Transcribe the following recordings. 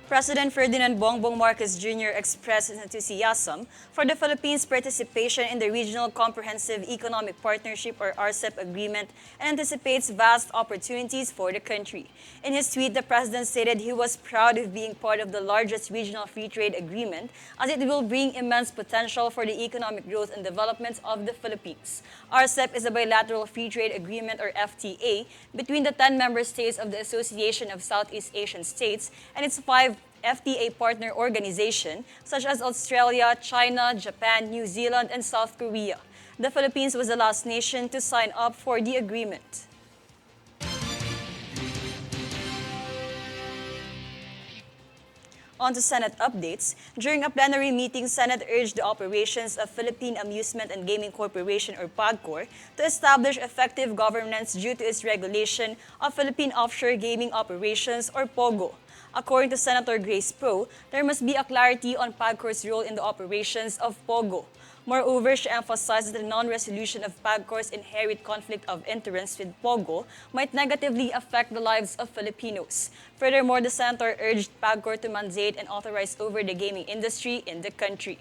President Ferdinand Bongbong Marcos Jr. expressed his enthusiasm for the Philippines' participation in the Regional Comprehensive Economic Partnership or RCEP agreement and anticipates vast opportunities for the country. In his tweet, the president stated he was proud of being part of the largest regional free trade agreement as it will bring immense potential for the economic growth and development of the Philippines. RCEP is a bilateral free trade agreement or FTA between the 10 member states of the Association of Southeast Asian States and its 5 FTA partner organizations such as Australia, China, Japan, New Zealand, and South Korea. The Philippines was the last nation to sign up for the agreement. On to Senate updates. During a plenary meeting, Senate urged the operations of Philippine Amusement and Gaming Corporation or PAGCOR to establish effective governance due to its regulation of Philippine Offshore Gaming Operations or POGO. According to Senator Grace Poe, there must be a clarity on PAGCOR's role in the operations of POGO. Moreover, she emphasized that the non-resolution of PAGCOR's inherent conflict of interest with POGO might negatively affect the lives of Filipinos. Furthermore, the senator urged PAGCOR to mandate and authorize over the gaming industry in the country.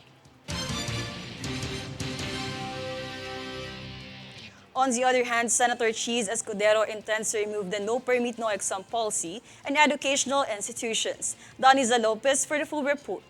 On the other hand, Senator Cheese Escudero intends to remove the no permit, no exam policy in educational institutions. Daniza Lopez for the full report.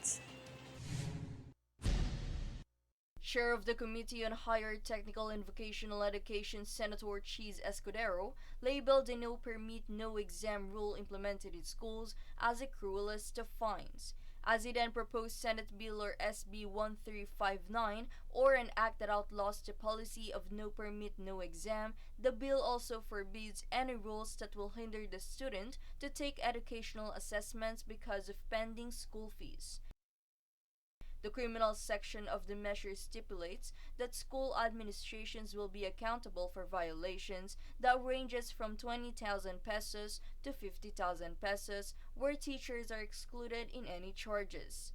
Chair of the Committee on Higher Technical and Vocational Education, Senator Cheese Escudero, labeled the no permit, no exam rule implemented in schools as the cruelest of fines. As he then proposed Senate Bill or SB 1359 or an act that outlaws the policy of no permit, no exam, the bill also forbids any rules that will hinder the student to take educational assessments because of pending school fees. The criminal section of the measure stipulates that school administrations will be accountable for violations that ranges from 20,000 pesos to 50,000 pesos, where teachers are excluded in any charges.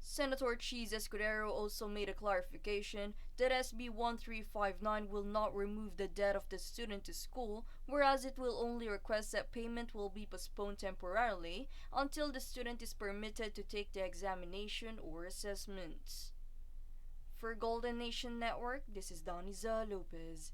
Senator Cheese Escudero also made a clarification that SB 1359 will not remove the debt of the student to school, whereas it will only request that payment will be postponed temporarily until the student is permitted to take the examination or assessments. For Golden Nation Network, this is Daniza Lopez.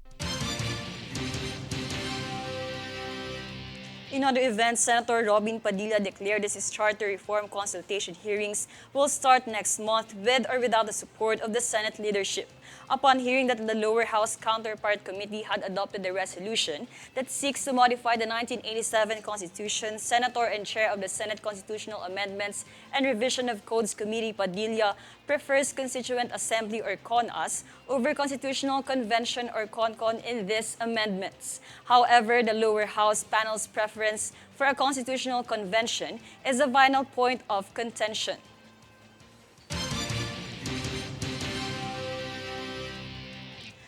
In other events, Senator Robin Padilla declared that his charter reform consultation hearings will start next month with or without the support of the Senate leadership. Upon hearing that the lower house counterpart committee had adopted the resolution that seeks to modify the 1987 Constitution, Senator and Chair of the Senate Constitutional Amendments and Revision of Codes Committee Padilla prefers Constituent Assembly or CONAS over Constitutional Convention or CONCON in these amendments. However, the lower house panel's preference for a constitutional convention is a vital point of contention.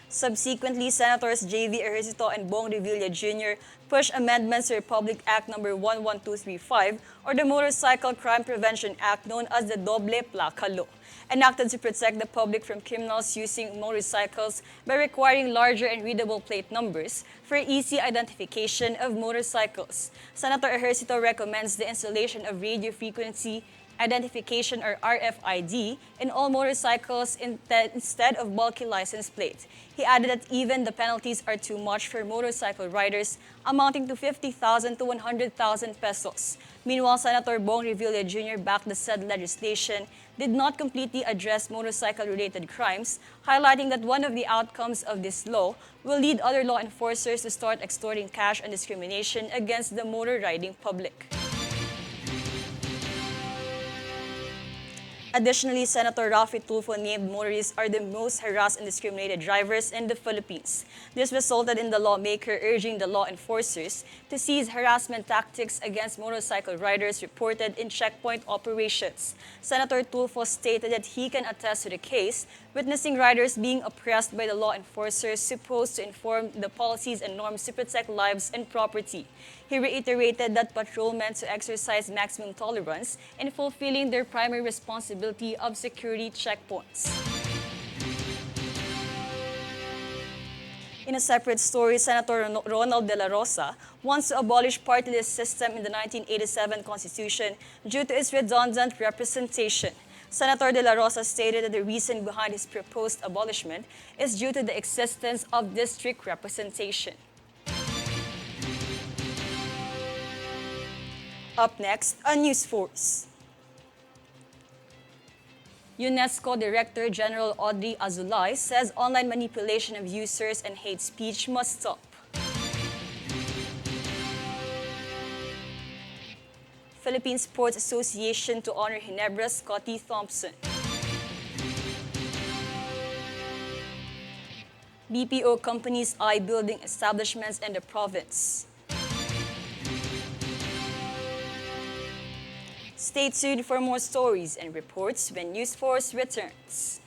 Subsequently, Senators J.V. Ejercito and Bong Revilla Jr. pushed amendments to Republic Act No. 11235 or the Motorcycle Crime Prevention Act known as the Doble Placa Law, enacted to protect the public from criminals using motorcycles by requiring larger and readable plate numbers for easy identification of motorcycles. Senator Ejercito recommends the installation of radio frequency identification or RFID in all motorcycles instead of bulky license plates. He added that even the penalties are too much for motorcycle riders, amounting to 50,000 to 100,000 pesos. Meanwhile, Senator Bong Revilla Jr. backed the said legislation did not completely address motorcycle-related crimes, highlighting that one of the outcomes of this law will lead other law enforcers to start extorting cash and discrimination against the motor riding public. Additionally, Senator Raffy Tulfo named motorists are the most harassed and discriminated drivers in the Philippines. This resulted in the lawmaker urging the law enforcers to cease harassment tactics against motorcycle riders reported in checkpoint operations. Senator Tulfo stated that he can attest to the case, witnessing riders being oppressed by the law enforcers supposed to inform the policies and norms to protect lives and property. He reiterated that patrolmen to exercise maximum tolerance in fulfilling their primary responsibility of security checkpoints. In a separate story, Senator Ronald De La Rosa wants to abolish party list system in the 1987 Constitution due to its redundant representation. Senator De La Rosa stated that the reason behind his proposed abolishment is due to the existence of district representation. Up next, a News Force. UNESCO Director General Audrey Azoulay says online manipulation of users and hate speech must stop. Philippine Sports Association to honor Ginebra's Scotty Thompson. BPO companies eye building establishments in the province. Stay tuned for more stories and reports when News Force returns.